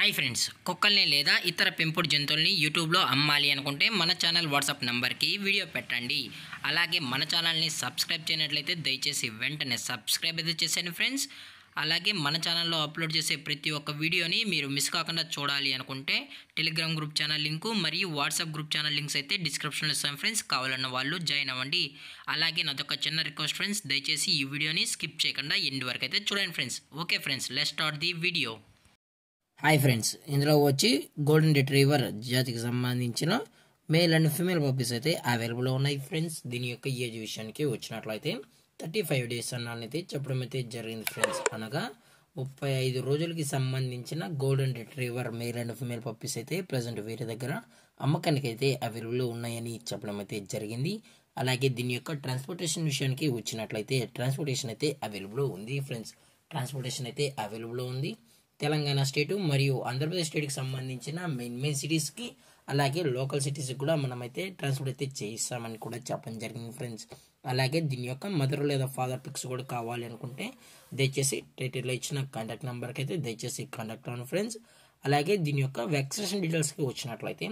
Hi friends, కుక్కల్ని లేదా ఇతర పెంపుడు జంతువుల్ని యూట్యూబ్లో అమ్మాలి అనుకుంటే మన ఛానల్ వాట్సాప్ నెంబర్కి వీడియో పెట్టండి. అలాగే మన ఛానల్ని సబ్స్క్రైబ్ చేయనట్లయితే దయచేసి వెంటనే సబ్స్క్రైబ్ అయితే చేసేయండి ఫ్రెండ్స్. అలాగే మన ఛానల్లో అప్లోడ్ చేసే ప్రతి ఒక్క వీడియోని మీరు మిస్ కాకుండా చూడాలి అనుకుంటే టెలిగ్రామ్ గ్రూప్ ఛానల్ లింకు మరియు వాట్సాప్ గ్రూప్ ఛానల్ లింక్స్ అయితే డిస్క్రిప్షన్లో ఇస్తాం ఫ్రెండ్స్. కావాలన్న వాళ్ళు జాయిన్ అవ్వండి. అలాగే నాదొక చిన్న రిక్వెస్ట్ ఫ్రెండ్స్, దయచేసి ఈ వీడియోని స్కిప్ చేయకుండా ఎండ్ వరకు అయితే చూడండి friends. Okay friends, let's start the video. Hi friends, ఇందులో వచ్చి గోల్డెన్ రిట్రీవర్ జాతికి సంబంధించిన మేల్ అండ్ ఫీమేల్ పప్పీస్ అయితే అవైలబుల్లో ఉన్నాయి ఫ్రెండ్స్. దీని యొక్క ఏజ్ విషయానికి వచ్చినట్లయితే 35 days అన్నైతే చెప్పడం అయితే జరిగింది ఫ్రెండ్స్. అనగా 35 రోజులకి సంబంధించిన golden retriever male and female puppies అయితే ప్రజెంట్ వీరి దగ్గర అమ్మకానికి అయితే అవైలబుల్లో ఉన్నాయని చెప్పడం అయితే జరిగింది. అలాగే దీని యొక్క ట్రాన్స్పోర్టేషన్ విషయానికి వచ్చినట్లయితే ట్రాన్స్పోర్టేషన్ అయితే అవైలబుల్లో ఉంది ఫ్రెండ్స్. ట్రాన్స్పోర్టేషన్ అయితే అవైలబుల్లో ఉంది. తెలంగాణ స్టేటు మరియు ఆంధ్రప్రదేశ్ స్టేట్కి సంబంధించిన మెయిన్ సిటీస్కి అలాగే లోకల్ సిటీస్కి కూడా మనమైతే ట్రాన్స్పోర్ట్ అయితే చేయిస్తామని కూడా చెప్పడం జరిగింది ఫ్రెండ్స్. అలాగే దీని యొక్క మదర్ లేదా ఫాదర్ పిక్స్ కూడా కావాలి అనుకుంటే దయచేసి టైటిల్లో ఇచ్చిన కాంటాక్ట్ నెంబర్కి అయితే దయచేసి కాంటాక్ట్ అవ్వండి ఫ్రెండ్స్. అలాగే దీని యొక్క వ్యాక్సినేషన్ డీటెయిల్స్కి వచ్చినట్లయితే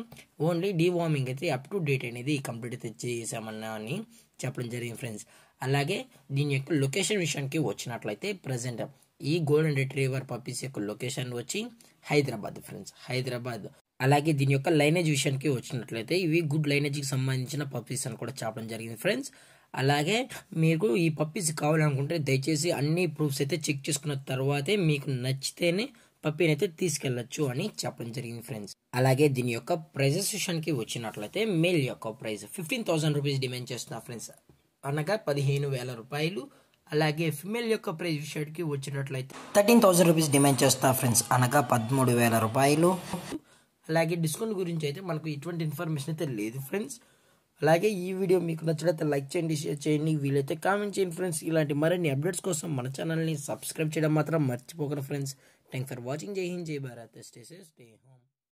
ఓన్లీ డీవార్మింగ్ అయితే అప్ టు డేట్ అనేది కంప్లీట్ అయితే చేసామన్నా అని చెప్పడం జరిగింది ఫ్రెండ్స్. అలాగే దీని యొక్క లొకేషన్ విషయానికి వచ్చినట్లయితే ప్రజెంట్ ఈ గోల్డెన్ రిట్రీవర్ పప్పీస్ యొక్క లొకేషన్ వచ్చి హైదరాబాద్ ఫ్రెండ్స్, హైదరాబాద్. అలాగే దీని యొక్క లైనేజ్ విషయానికి వచ్చినట్లయితే ఇవి గుడ్ లైనేజ్కి సంబంధించిన పప్పీస్ అని కూడా చెప్పడం జరిగింది ఫ్రెండ్స్. అలాగే మీకు ఈ పప్పీస్ కావాలనుకుంటే దయచేసి అన్ని ప్రూఫ్స్ అయితే చెక్ చేసుకున్న తర్వాతే మీకు నచ్చితేనే పప్పీని అయితే తీసుకెళ్లొచ్చు అని చెప్పడం జరిగింది ఫ్రెండ్స్. అలాగే దీని యొక్క ప్రైజెస్ విషయానికి వచ్చినట్లయితే మేల్ యొక్క ప్రైస్ 15,000 రూపీస్ డిమాండ్ చేస్తున్నా ఫ్రెండ్స్, అనగా 15,000 రూపాయలు. అలాగే ఫిమేల్ యొక్క ప్రైస్ విషయానికి వచ్చినట్లయితే 13,000 రూపీస్ డిమాండ్ చేస్తా ఫ్రెండ్స్, అనగా 13,000 రూపాయలు. అలాగే డిస్కౌంట్ గురించి అయితే మనకు ఎటువంటి ఇన్ఫర్మేషన్ అయితే లేదు ఫ్రెండ్స్. అలాగే ఈ వీడియో మీకు నచ్చినట్లయితే లైక్ చేయండి, షేర్ చేయండి, వీలైతే కామెంట్ చేయండి ఫ్రెండ్స్. ఇలాంటి మరిన్ని అప్డేట్స్ కోసం మన ఛానల్ని సబ్స్క్రైబ్ చేయడం మాత్రం మర్చిపోకండి ఫ్రెండ్స్. Thanks for watching. జై హింద్, జై Bharat, stay safe, stay home.